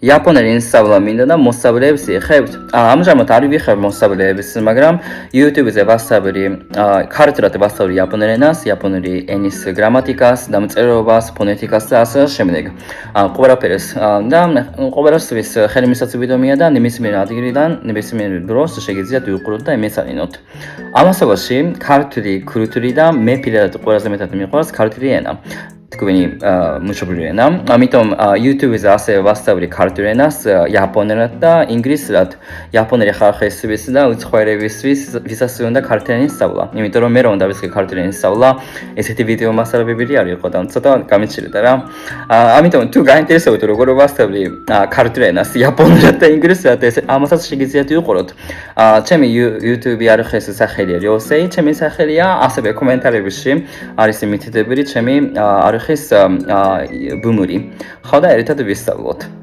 იაპონელი ისწავლა მინდა და მოსწავლეებს იხებთ. ამჟამად არ ვიხებ მოსწავლეებს, მაგრამ YouTube-ზე ვასწავლი ქართულად ვასწავლი იაპონურ ენას, იაპონური ენის გრამატიკას, დამწერლობას, ფონეტიკას და ასე შემდეგ. ყველაფერს და ყოველთვის ხელმისაწვდომია და ნებისმიერ ადგილიდან, ნებისმიერ დროს შეგიძლიათ ვიყუროთ და იმეცანინოთ. ამასობაში ქართული კულტურა და მე პირადად ყველაზე მეტად მიყვარს ქართული ენა. თქვენი მშობლიურ ენა. ამიტომ YouTube-ზე ასევე ვასწავლი ქართულ ენას, იაპონურად და ინგლისურად. იაპონელი ხალხისთვის და უცხოელებისთვის ვისაც უნდა ქართული ენის სწავლა. იმიტომ რომ მე რომ დავიწყე ქართული ენის სწავლა, ესეთი ვიდეო მასალები არ იყო და ცოტა გამიჩნდა რა. ამიტომ თუ გაინტერესებთ როგორ ვასწავლი ქართულ ენას, იაპონურად და ინგლისურად, ამასაც შეგიძლიათ ვიყუროთ. ჩემი YouTube არხის სახელია Ryosei, ჩემი სახელია ასევე კომენტარებში არის მითითებული ჩემი არხის ბუმური. ხოდა ერთად ვისწავლოთ.